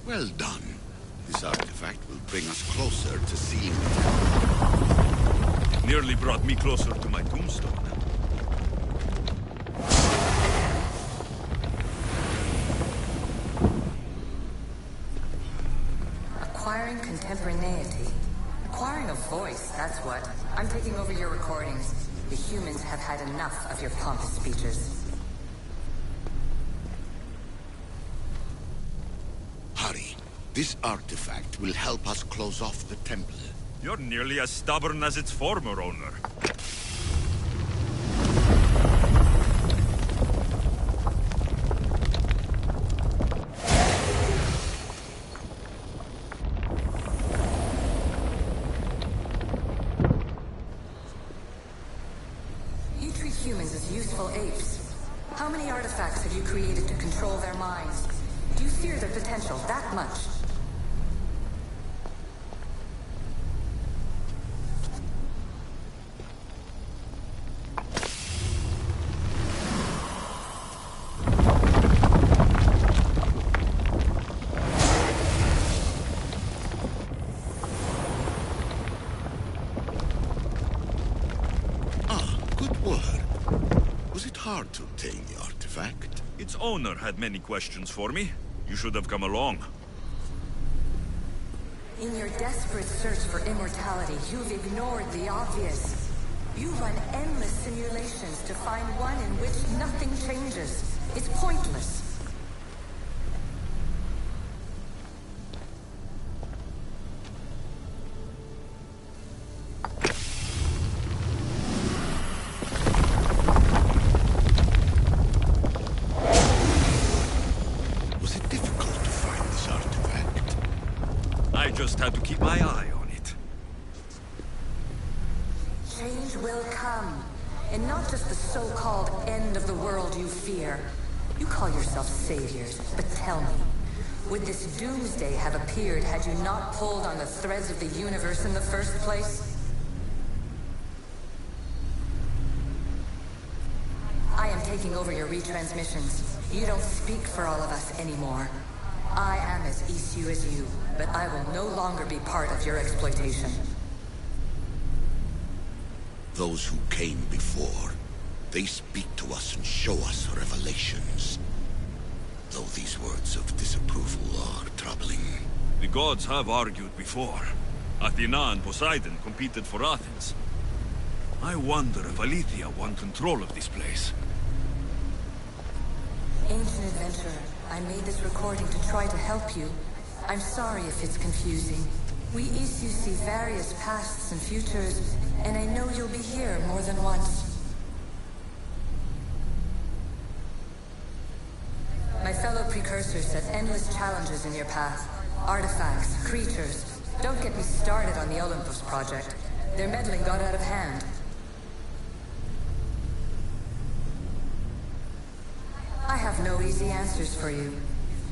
Well done. This artifact will bring us closer to seeing the temple. It nearly brought me closer to my tombstone. Acquiring contemporaneity. Acquiring a voice, that's what. I'm taking over your recordings. The humans have had enough of your pompous speeches. Hurry. This artifact will help us close off the temple. You're nearly as stubborn as its former owner. You treat humans as useful apes. How many artifacts have you created to control their minds? Do you fear their potential that much? Good work. Was it hard to obtain the artifact? Its owner had many questions for me. You should have come along. In your desperate search for immortality, you've ignored the obvious. You run endless simulations to find one in which nothing changes. It's pointless. I just had to keep my eye on it. Change will come. And not just the so-called end of the world you fear. You call yourself saviors, but tell me, would this doomsday have appeared had you not pulled on the threads of the universe in the first place? I am taking over your retransmissions. You don't speak for all of us anymore. I am as issue as you, but I will no longer be part of your exploitation. Those who came before, they speak to us and show us revelations. Though these words of disapproval are troubling. The gods have argued before. Athena and Poseidon competed for Athens. I wonder if Aletheia won control of this place. Ancient adventurer, I made this recording to try to help you. I'm sorry if it's confusing. We issue see various pasts and futures, and I know you'll be here more than once. My fellow precursors set endless challenges in your path. Artifacts, creatures. Don't get me started on the Olympus project. Their meddling got out of hand. I have no easy answers for you.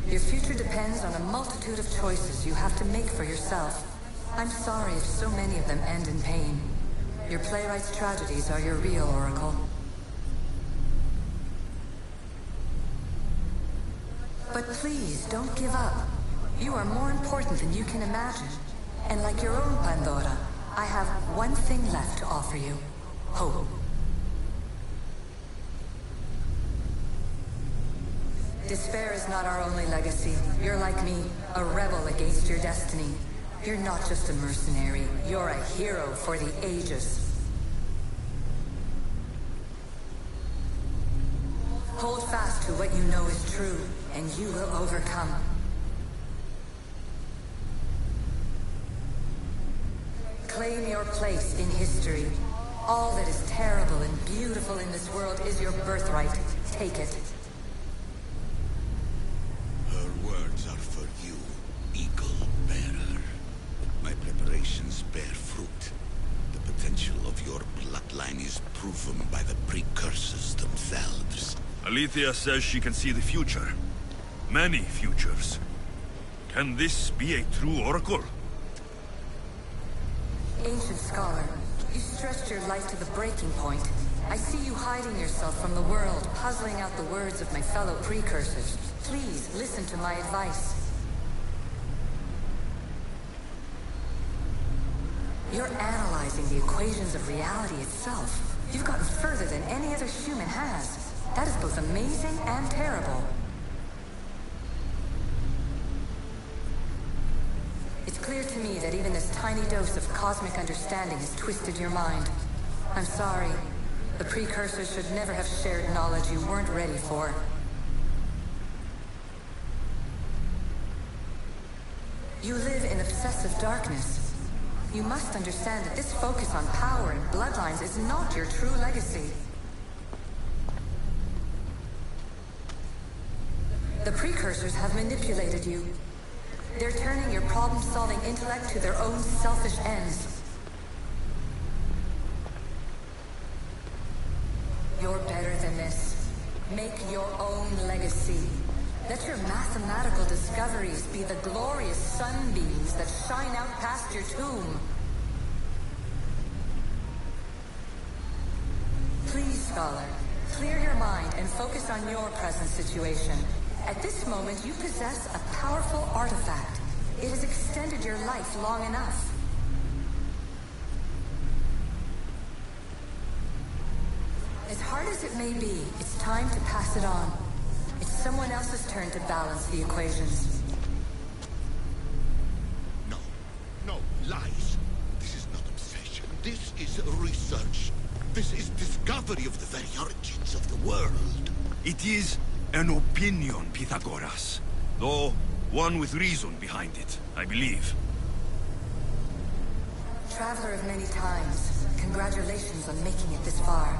Your future depends on a multitude of choices you have to make for yourself. I'm sorry if so many of them end in pain. Your playwright's tragedies are your real oracle. But please, don't give up. You are more important than you can imagine. And like your own Pandora, I have one thing left to offer you. Hope. Despair is not our only legacy. You're like me, a rebel against your destiny. You're not just a mercenary, you're a hero for the ages. Hold fast to what you know is true, and you will overcome. Claim your place in history. All that is terrible and beautiful in this world is your birthright. Take it. Her words are for you, Eagle Bearer. My preparations bear fruit. The potential of your bloodline is proven by the precursors themselves. Aletheia says she can see the future. Many futures. Can this be a true oracle? Ancient scholar, you stretched your life to the breaking point. I see you hiding yourself from the world, puzzling out the words of my fellow precursors. Please, listen to my advice. You're analyzing the equations of reality itself. You've gotten further than any other human has. That is both amazing and terrible. It's clear to me that even this tiny dose of cosmic understanding has twisted your mind. I'm sorry. The precursors should never have shared knowledge you weren't ready for. You live in obsessive darkness. You must understand that this focus on power and bloodlines is not your true legacy. The precursors have manipulated you. They're turning your problem-solving intellect to their own selfish ends. You're better than this. Make your own legacy. Let your mathematical discoveries be the glorious sunbeams that shine out past your tomb. Please, Scholar, clear your mind and focus on your present situation. At this moment, you possess a powerful artifact. It has extended your life long enough. As hard as it may be, it's time to pass it on. It's someone else's turn to balance the equations. No, lies. This is not obsession. This is research. This is discovery of the very origins of the world. It is an opinion, Pythagoras. Though, one with reason behind it, I believe. Traveler of many times, congratulations on making it this far.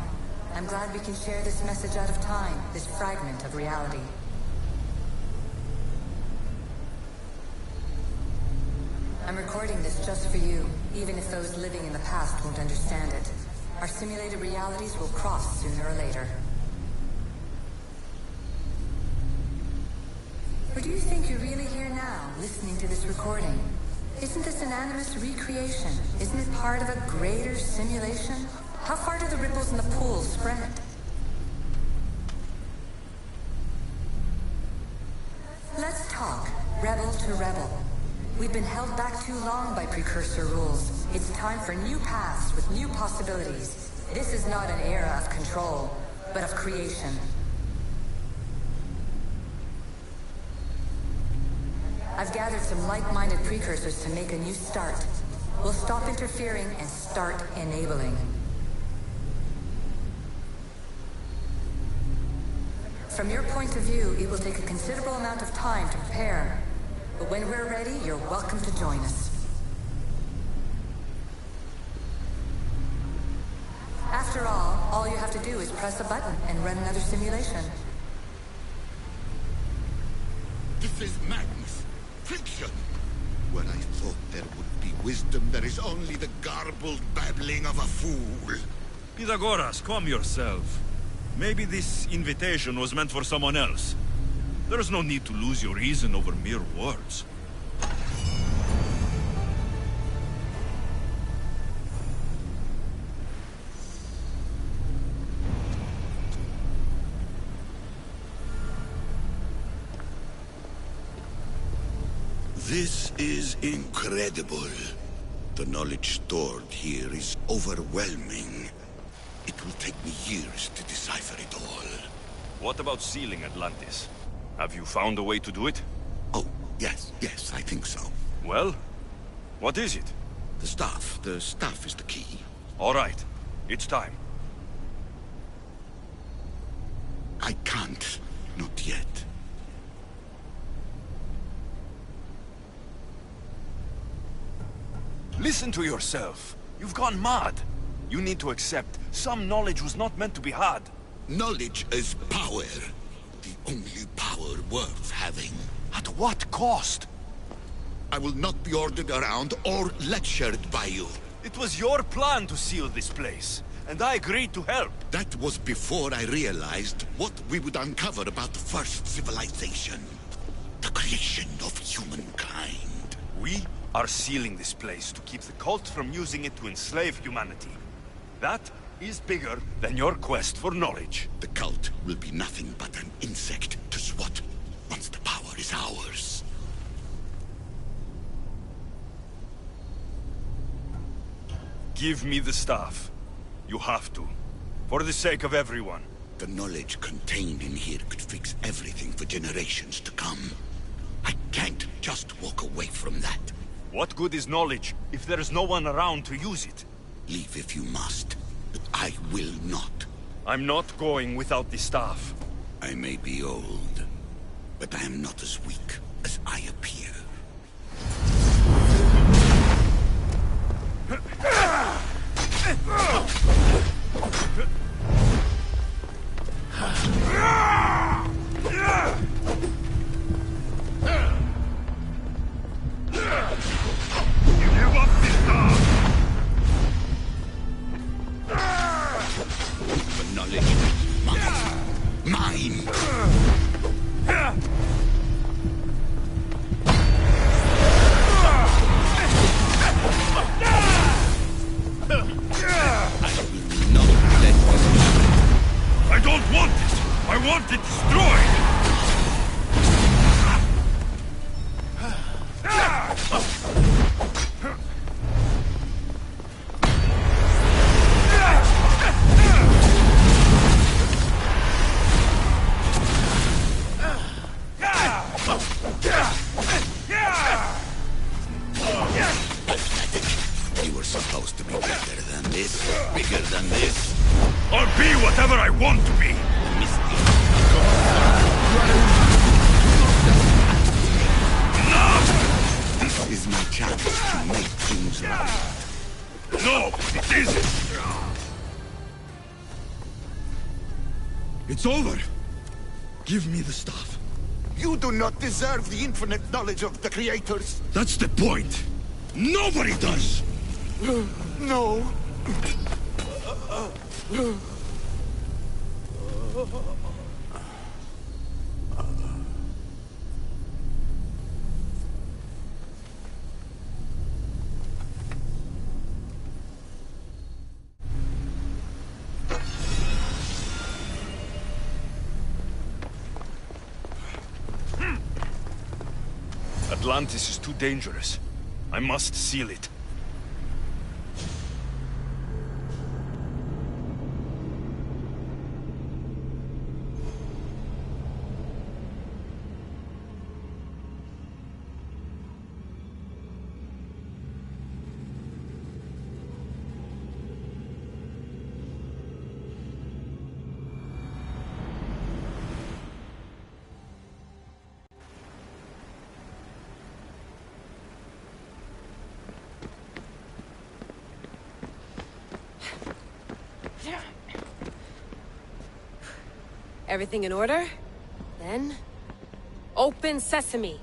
I'm glad we can share this message out of time, this fragment of reality. I'm recording this just for you, even if those living in the past won't understand it. Our simulated realities will cross sooner or later. Or do you think you're really here now, listening to this recording? Isn't this an animus recreation? Isn't it part of a greater simulation? How far do the ripples in the pool spread? Let's talk, rebel to rebel. We've been held back too long by precursor rules. It's time for new paths with new possibilities. This is not an era of control, but of creation. I've gathered some like-minded precursors to make a new start. We'll stop interfering and start enabling. From your point of view, it will take a considerable amount of time to prepare. But when we're ready, you're welcome to join us. After all you have to do is press a button and run another simulation. This is madness. Fiction. Where I thought there would be wisdom, there is only the garbled babbling of a fool. Pythagoras, calm yourself. Maybe this invitation was meant for someone else. There's no need to lose your reason over mere words. This is incredible. The knowledge stored here is overwhelming. It will take me years to decipher it all. What about sealing Atlantis? Have you found a way to do it? Oh, yes, I think so. Well, what is it? The staff is the key. All right, it's time. I can't, not yet. Listen to yourself. You've gone mad. You need to accept some knowledge was not meant to be had. Knowledge is power. The only power worth having. At what cost? I will not be ordered around or lectured by you. It was your plan to seal this place, and I agreed to help. That was before I realized what we would uncover about the first civilization. The creation of humankind. We are sealing this place to keep the cult from using it to enslave humanity. That is bigger than your quest for knowledge. The cult will be nothing but an insect to swat once the power is ours. Give me the staff. You have to. For the sake of everyone. The knowledge contained in here could fix everything for generations to come. I can't just walk away from that. What good is knowledge if there is no one around to use it? Leave if you must, but I will not. I'm not going without the staff. I may be old, but I am not as weak as I appear. Give up the staff! The knowledge is mine. Mine! I don't want it! I want it destroyed! You were supposed to be bigger than this. Bigger than this. I'll be whatever I want to be! This is my chance to make things right. No, it isn't! It's over! Give me the stuff. You do not deserve the infinite knowledge of the creators. That's the point! Nobody does! No. Atlantis is too dangerous. I must seal it. Everything in order? Then... open sesame!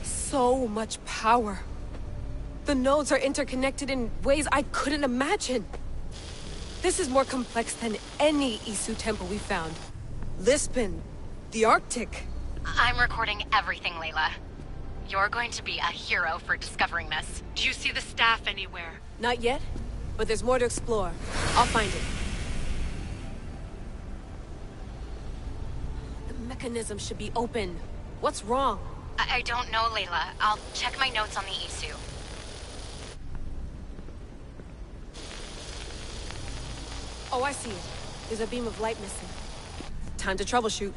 So much power. The nodes are interconnected in ways I couldn't imagine. This is more complex than any Isu temple we found. Lisbon, the Arctic. I'm recording everything, Layla. You're going to be a hero for discovering this. Do you see the staff anywhere? Not yet, but there's more to explore. I'll find it. The mechanism should be open. What's wrong? I don't know, Layla. I'll check my notes on the Isu. Oh, I see it. There's a beam of light missing. Time to troubleshoot.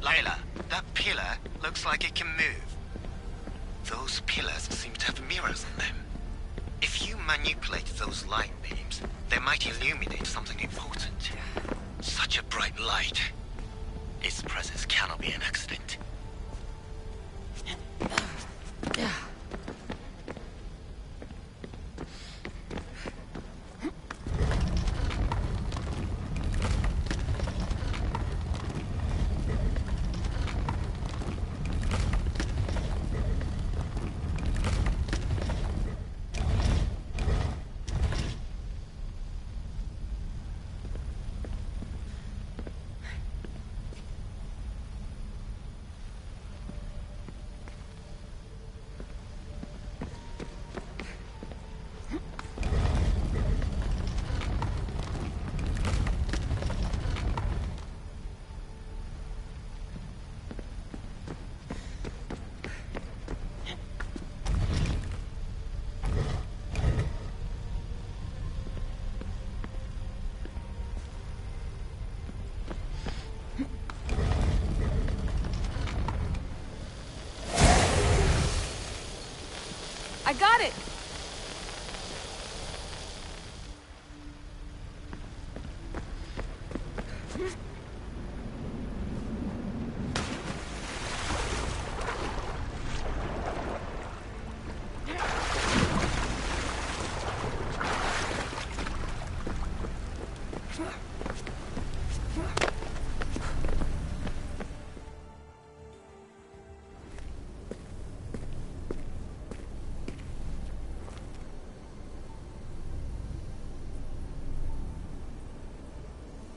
Layla, that pillar looks like it can move. Those pillars seem to have mirrors on them. If you manipulate those light beams, they might illuminate something important. Such a bright light. Its presence cannot be an accident. I got it!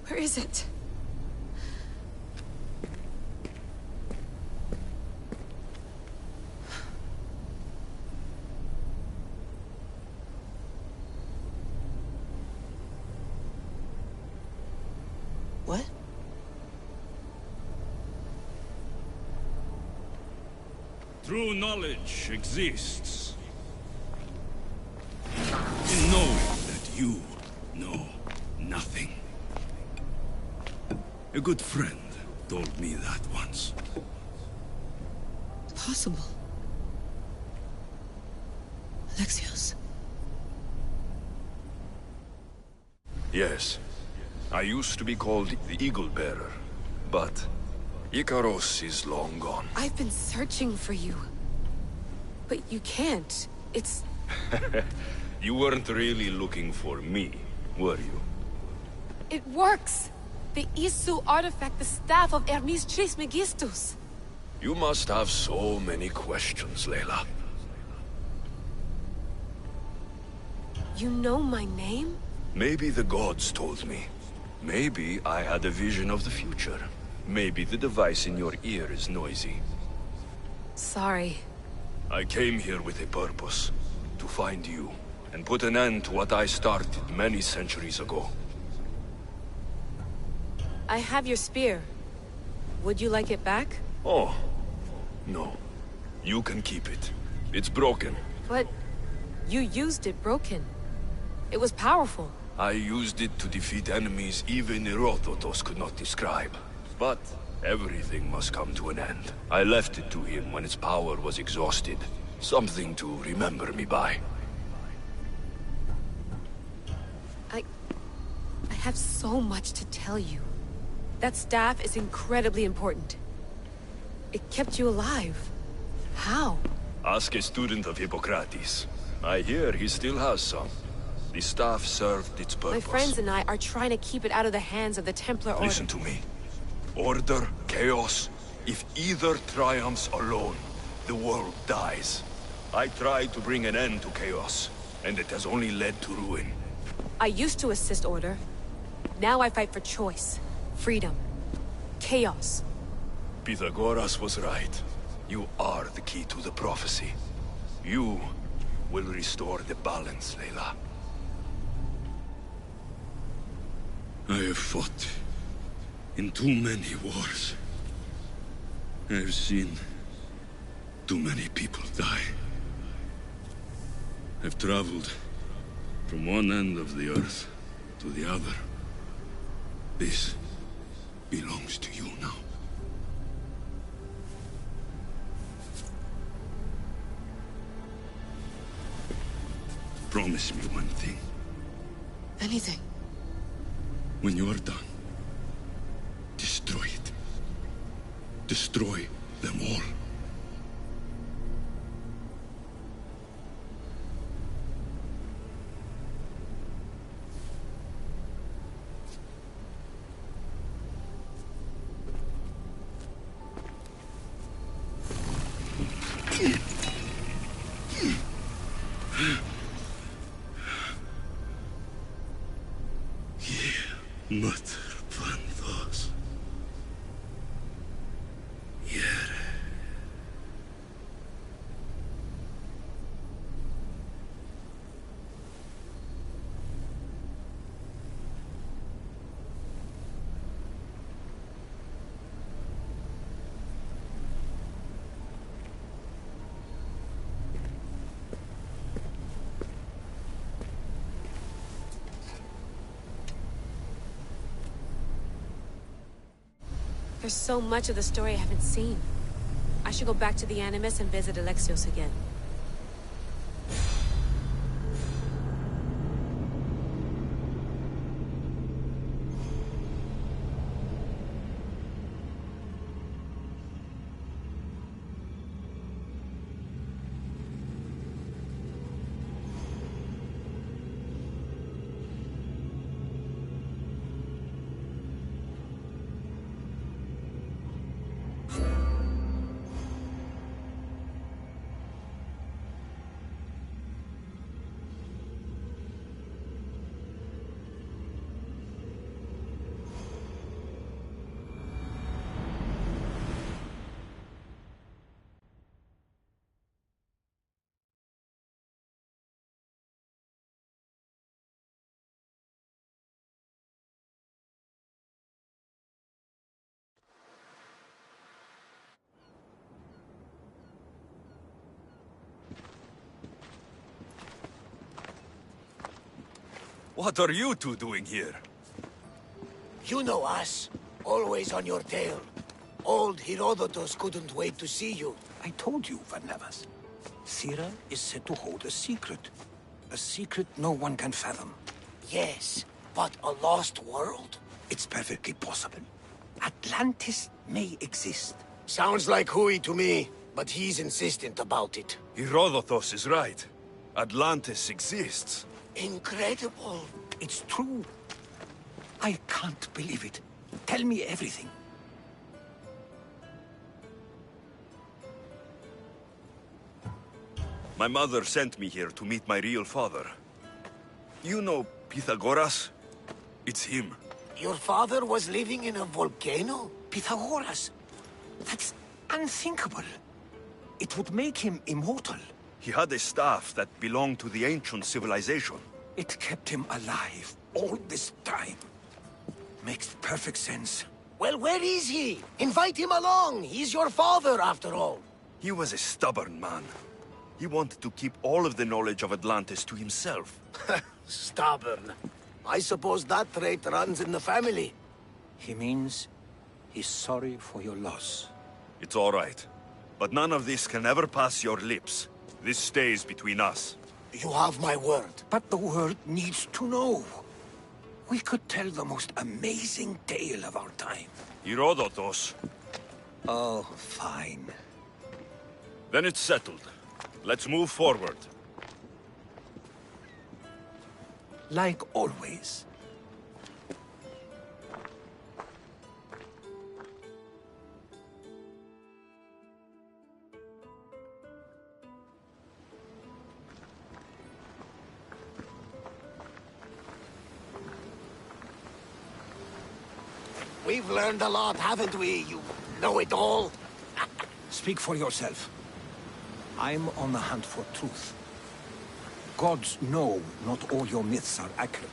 Where is it? What? True knowledge exists in knowing that you know nothing. A good friend told me that once. Possible. Alexios? Yes. I used to be called the Eagle Bearer, but Icaros is long gone. I've been searching for you. But you can't. It's... You weren't really looking for me, were you? It works! The Isu artifact, the staff of Hermes Trismegistus. You must have so many questions, Layla. You know my name? Maybe the gods told me. Maybe I had a vision of the future. Maybe the device in your ear is noisy. Sorry. I came here with a purpose. To find you, and put an end to what I started many centuries ago. I have your spear. Would you like it back? Oh, no. You can keep it. It's broken. But you used it broken. It was powerful. I used it to defeat enemies even Herodotus could not describe. But everything must come to an end. I left it to him when its power was exhausted. Something to remember me by. I have so much to tell you. That staff is incredibly important. It kept you alive. How? Ask a student of Hippocrates. I hear he still has some. The staff served its purpose. My friends and I are trying to keep it out of the hands of the Templar Order. Listen to me. Order, chaos. If either triumphs alone, the world dies. I tried to bring an end to chaos, and it has only led to ruin. I used to assist Order. Now I fight for choice, freedom, chaos. Pythagoras was right. You are the key to the prophecy. You will restore the balance, Layla. I have fought in too many wars. I have seen too many people die. I've traveled from one end of the earth to the other. This belongs to you now. promise me one thing. Anything. When you are done, destroy it. Destroy them all. There's so much of the story I haven't seen. I should go back to the Animus and visit Alexios again. What are you two doing here? You know us. Always on your tail. Old Herodotus couldn't wait to see you. I told you, Varnavas. Thera is said to hold a secret. A secret no one can fathom. Yes, but a lost world? It's perfectly possible. Atlantis may exist. Sounds like Hui to me, but he's insistent about it. Herodotus is right. Atlantis exists. Incredible. It's true. I can't believe it. Tell me everything. My mother sent me here to meet my real father. You know Pythagoras? It's him. Your father was living in a volcano? Pythagoras? That's unthinkable. It would make him immortal. He had a staff that belonged to the ancient civilization. It kept him alive all this time. Makes perfect sense. Well, where is he? Invite him along. He's your father, after all. He was a stubborn man. He wanted to keep all of the knowledge of Atlantis to himself. Stubborn. I suppose that trait runs in the family. He means he's sorry for your loss. It's all right. But none of this can ever pass your lips. This stays between us. You have my word. But the world needs to know. We could tell the most amazing tale of our time. Herodotus. Oh, fine. Then it's settled. Let's move forward. Like always. We've learned a lot, haven't we, you know-it-all? Speak for yourself. I'm on the hunt for truth. Gods know not all your myths are accurate.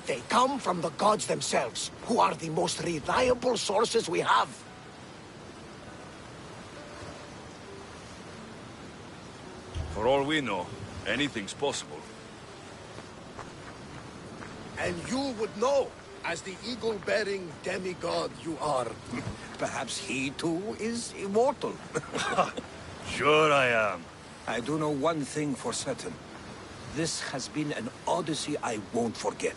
They come from the gods themselves, who are the most reliable sources we have. For all we know, anything's possible. And you would know, as the eagle-bearing demigod you are. Perhaps he too is immortal. Sure I am. I do know one thing for certain. This has been an Odyssey I won't forget.